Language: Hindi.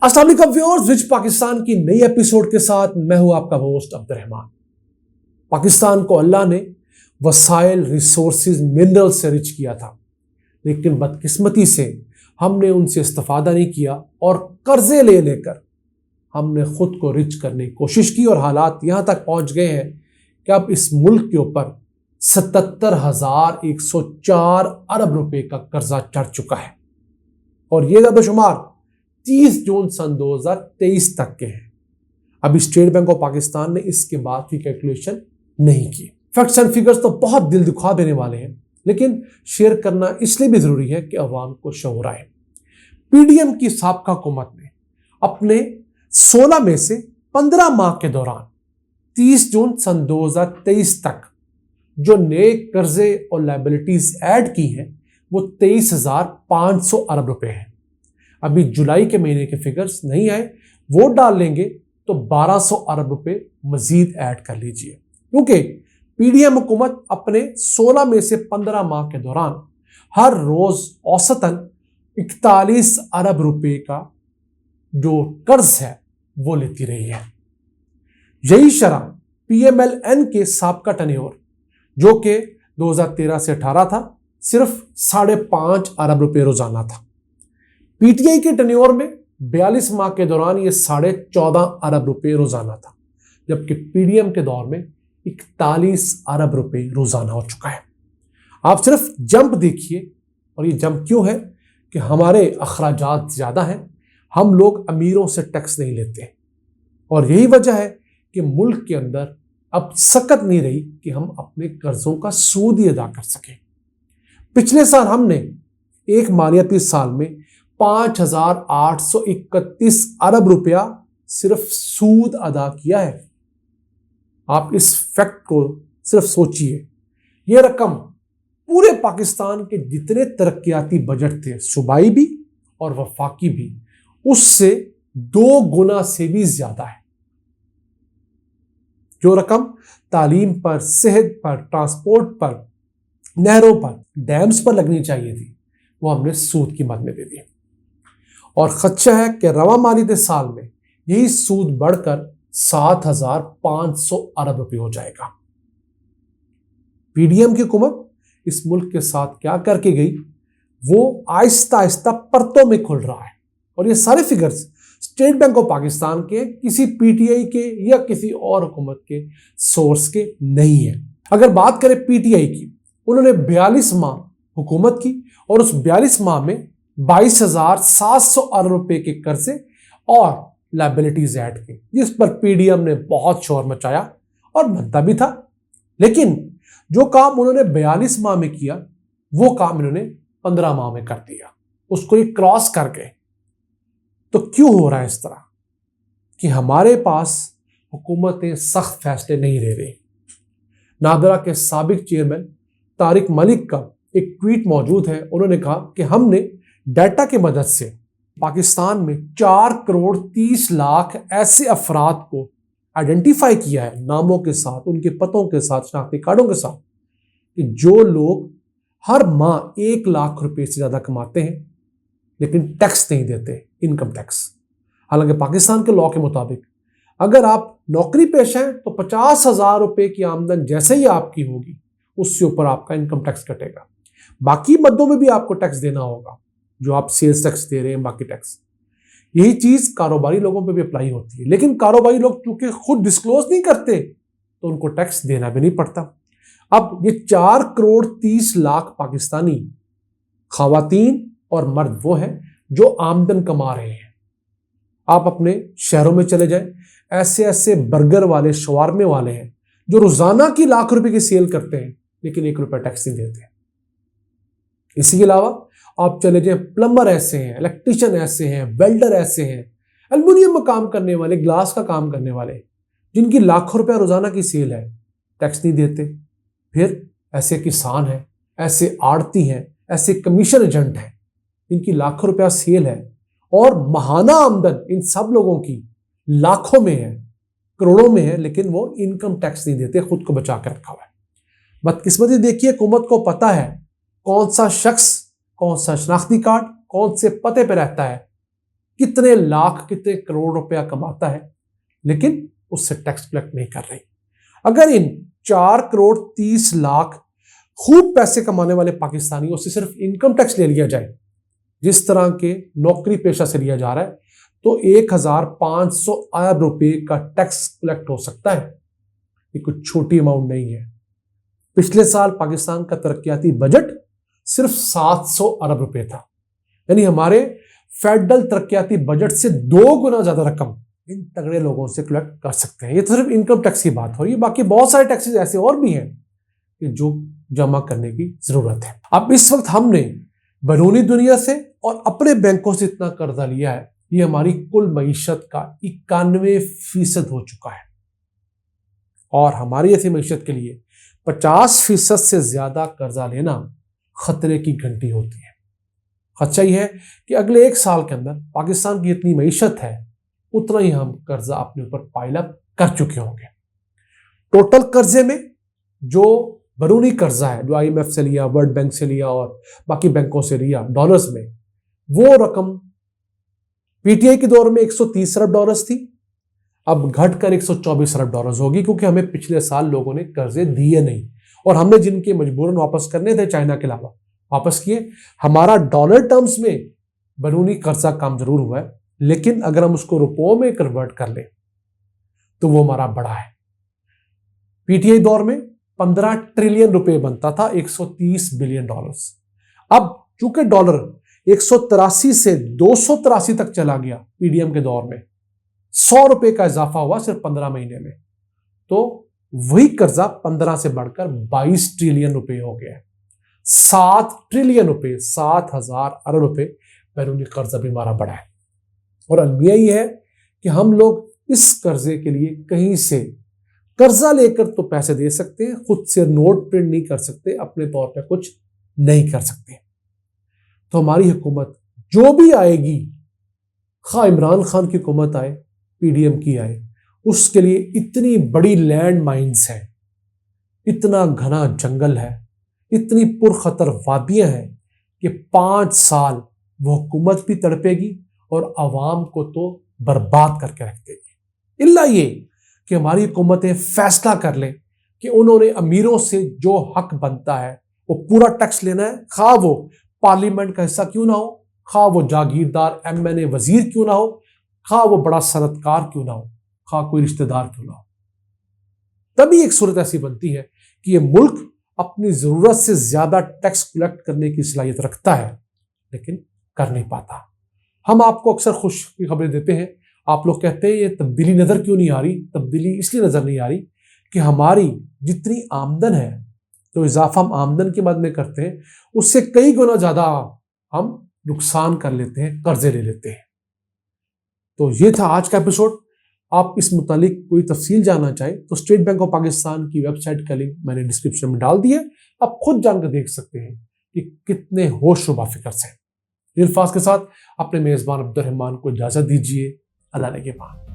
अस्सलाम वालेकुम व्यूअर्स, रिच पाकिस्तान की नई एपिसोड के साथ मैं हूं आपका होस्ट अब्दुर्रहमान। पाकिस्तान को अल्लाह ने वसाइल, रिसोर्सेज, मिनरल से रिच किया था, लेकिन बदकिस्मती से हमने उनसे इस्तेफादा नहीं किया और कर्जे ले लेकर हमने खुद को रिच करने की कोशिश की और हालात यहां तक पहुंच गए हैं कि अब इस मुल्क के ऊपर 77,104 अरब रुपए का कर्जा चढ़ चुका है और ये ज़्यादा 30 जून सन 2023 तक के हैं। अभी स्टेट बैंक ऑफ पाकिस्तान ने इसके बाद की कैलकुलेशन नहीं की। फैक्ट्स एंड फिगर्स तो बहुत दिल दुखा देने वाले हैं, लेकिन शेयर करना इसलिए भी जरूरी है कि अवाम को शऊर आए। पीडीएम की साबका हुकूमत ने अपने 16 में से 15 माह के दौरान 30 जून सन 2023 तक जो नए कर्जे और लायबिलिटीज ऐड की हैं वो 23,500 अरब रुपए हैं। अभी जुलाई के महीने के फिगर्स नहीं आए, वो डाल लेंगे तो 1,200 अरब रुपए मजीद ऐड कर लीजिए, क्योंकि पीडीएम हुकूमत अपने 16 में से 15 माह के दौरान हर रोज औसतन 41 अरब रुपए का जो कर्ज है वो लेती रही है। यही शरह पीएमएलएन के साबका टन्योर जो कि 2013 से 18 था, सिर्फ 5.5 अरब रुपए रोजाना था। पीटीआई के टन्योर में 42 माह के दौरान ये 14.5 अरब रुपए रोजाना था, जबकि पीडीएम के दौर में 41 अरब रुपए रोजाना हो चुका है। आप सिर्फ जंप देखिए, और ये जंप क्यों है कि हमारे अखराजात ज्यादा हैं, हम लोग अमीरों से टैक्स नहीं लेते और यही वजह है कि मुल्क के अंदर अब सकत नहीं रही कि हम अपने कर्जों का सूद ही अदा कर सकें। पिछले साल हमने एक मालियाती साल में 5,831 अरब रुपया सिर्फ सूद अदा किया है। आप इस फैक्ट को सिर्फ सोचिए, यह रकम पूरे पाकिस्तान के जितने तरक्याती बजट थे, सूबाई भी और वफाकी भी, उससे 2 गुना से भी ज्यादा है। जो रकम तालीम पर, सेहत पर, ट्रांसपोर्ट पर, नहरों पर, डैम्स पर लगनी चाहिए थी, वो हमने सूद की मद में दे दी और खदशा है कि रवा मालियाती साल में यही सूद बढ़कर 7,500 अरब रुपए हो जाएगा। पीडीएम की हुकूमत इस मुल्क के साथ क्या करके गई, वो आहिस्ता आहिस्ता परतों में खुल रहा है और ये सारे figures state bank of Pakistan के, किसी पीटीआई के या किसी और हुकूमत के सोर्स के नहीं है। अगर बात करें पीटीआई की, उन्होंने 42 माह हुकूमत की और उस 42 माह में 22,700 अरब रुपए के कर्जे और लायबिलिटीज ऐड की, जिस पर पीडीएम ने बहुत शोर मचाया और बनता भी था। लेकिन जो काम उन्होंने 42 माह में किया, वो काम इन्होंने 15 माह में कर दिया, उसको ये क्रॉस कर गए। तो क्यों हो रहा है इस तरह कि हमारे पास हुकूमतें सख्त फैसले नहीं ले रही। नादरा के साबिक चेयरमैन तारिक मलिक का एक ट्वीट मौजूद है। उन्होंने कहा कि हमने डाटा की मदद से पाकिस्तान में 4,30,00,000 ऐसे अफराद को आइडेंटिफाई किया है, नामों के साथ, उनके पतों के साथ, शनाख्ती कार्डों के साथ, कि जो लोग हर माह 1 लाख रुपए से ज्यादा कमाते हैं लेकिन टैक्स नहीं देते, इनकम टैक्स। हालांकि पाकिस्तान के लॉ के मुताबिक अगर आप नौकरी पेशा हैं तो 50,000 रुपए की आमदन जैसे ही आपकी होगी, उससे ऊपर आपका इनकम टैक्स कटेगा। बाकी मद्दों में भी आपको टैक्स देना होगा, जो आप सेल्स टैक्स दे रहे हैं, बाकी टैक्स। यही चीज कारोबारी लोगों पे भी अप्लाई होती है, लेकिन कारोबारी लोग चूंकि खुद डिस्क्लोज नहीं करते तो उनको टैक्स देना भी नहीं पड़ता। अब ये 4,30,00,000 पाकिस्तानी खवातीन और मर्द वो हैं जो आमदन कमा रहे हैं। आप अपने शहरों में चले जाएं, ऐसे ऐसे बर्गर वाले, शवारमे वाले हैं जो रोजाना की लाख रुपए की सेल करते हैं लेकिन 1 रुपया टैक्स नहीं देते। इसी के अलावा आप चले जाएं, प्लम्बर ऐसे हैं, इलेक्ट्रिशियन ऐसे हैं, वेल्डर ऐसे हैं, एल्युमिनियम में काम करने वाले, ग्लास का काम करने वाले, जिनकी लाखों रुपया रोजाना की सेल है, टैक्स नहीं देते। फिर ऐसे किसान हैं, ऐसे आड़ती हैं, ऐसे कमीशन एजेंट हैं, इनकी लाखों रुपया सेल है और महाना आमदन इन सब लोगों की लाखों में है, करोड़ों में है, लेकिन वो इनकम टैक्स नहीं देते, खुद को बचा कर रखा हुआ है। बदकिस्मती देखिए, हुकूमत को पता है कौन सा शख्स, कौन सा शनाख्ती कार्ड, कौन से पते पे रहता है कितने लाख कितने करोड़ रुपया कमाता है, लेकिन उससे टैक्स कलेक्ट नहीं कर रही। अगर इन 4,30,00,000 खूब पैसे कमाने वाले पाकिस्तानियों से सिर्फ इनकम टैक्स ले लिया जाए जिस तरह के नौकरी पेशा से लिया जा रहा है, तो 1,500 अरब रुपए का टैक्स कलेक्ट हो सकता है। ये कुछ छोटी अमाउंट नहीं है। पिछले साल पाकिस्तान का तरक्याती बजट सिर्फ 700 अरब रुपए था, यानी हमारे फेडरल तरक्याती बजट से 2 गुना ज्यादा रकम इन तगड़े लोगों से कलेक्ट कर सकते हैं। ये तो सिर्फ इनकम टैक्स की बात हो रही है, बाकी बहुत सारे टैक्सेस ऐसे और भी हैं कि जो जमा करने की जरूरत है। अब इस वक्त हमने बैरूनी दुनिया से और अपने बैंकों से इतना कर्जा लिया है, ये हमारी कुल मईशत का 91% हो चुका है। और हमारी ऐसी मईशत के लिए 50% से ज्यादा कर्जा लेना खतरे की घंटी होती है। खदशा यह है कि अगले 1 साल के अंदर पाकिस्तान की इतनी मईशत है, उतना ही हम कर्जा अपने ऊपर पाइलअप कर चुके होंगे। टोटल कर्जे में जो बैरूनी कर्जा है, जो IMF से लिया, वर्ल्ड बैंक से लिया और बाकी बैंकों से लिया डॉलर्स में, वो रकम PTI के दौर में 130 अरब डॉलर्स थी, अब घटकर 124 अरब डॉलर्स होगी, क्योंकि हमें पिछले साल लोगों ने कर्जे दिए नहीं और हमने जिनके मजबूरन वापस करने थे चाइना के अलावा वापस किए। हमारा डॉलर टर्म्स में बैरूनी कर्जा कम जरूर हुआ है, लेकिन अगर हम उसको रुपयों में कन्वर्ट कर ले तो वो हमारा बड़ा है। PTI दौर में 15 ट्रिलियन रुपए बनता था, 130 बिलियन डॉलर्स। अब चूंकि डॉलर 183 से 283 तक चला गया PDM के दौर में, 100 रुपए का इजाफा हुआ सिर्फ 15 महीने में, तो वही कर्जा 15 से बढ़कर 22 ट्रिलियन रुपए हो गया। 7 ट्रिलियन रुपए, 7,000 अरब रुपए बैरूनी कर्जा भी हमारा बड़ा है। और अलमिया ये है कि हम लोग इस कर्जे के लिए कहीं से कर्जा लेकर तो पैसे दे सकते हैं, खुद से नोट प्रिंट नहीं कर सकते, अपने तौर पे कुछ नहीं कर सकते। तो हमारी हुकूमत जो भी आएगी, खा इमरान खान की हुकूमत आए, PDM की आए, उसके लिए इतनी बड़ी लैंड माइंस है, इतना घना जंगल है, इतनी पुरखतर वादियां हैं कि 5 साल वो हुकूमत भी तड़पेगी और आवाम को तो बर्बाद करके रख देगी। इल्ला ये कि हमारी हुकूमतें फैसला कर लें कि उन्होंने अमीरों से जो हक बनता है वो पूरा टैक्स लेना है, खा वो पार्लियामेंट का हिस्सा क्यों ना हो, खा वो जागीरदार MNA वजीर क्यों ना हो, खा वो बड़ा सनतकार क्यों ना हो, खा कोई रिश्तेदार क्यों ना हो। तभी एक सूरत ऐसी बनती है कि ये मुल्क अपनी जरूरत से ज्यादा टैक्स कलेक्ट करने की सलाहियत रखता है, लेकिन कर नहीं पाता। हम आपको अक्सर खुश की खबरें देते हैं, आप लोग कहते हैं ये तब्दीली नजर क्यों नहीं आ रही। तब्दीली इसलिए नजर नहीं आ रही कि हमारी जितनी आमदन है, तो इजाफा हम आमदन के बाद में करते हैं, उससे कई गुना ज्यादा हम नुकसान कर लेते हैं, कर्जे ले लेते हैं। तो ये था आज का एपिसोड। आप इस मुतालिक कोई तफसील जानना चाहें तो स्टेट बैंक ऑफ पाकिस्तान की वेबसाइट का लिंक मैंने डिस्क्रिप्शन में डाल दिया है, आप खुद जानकर देख सकते हैं कि कितने होशरुबा फिक्र से। इल्फाज के साथ अपने मेजबान अब्दुल रहमान को इजाजत दीजिए। अल्लाह के बाद।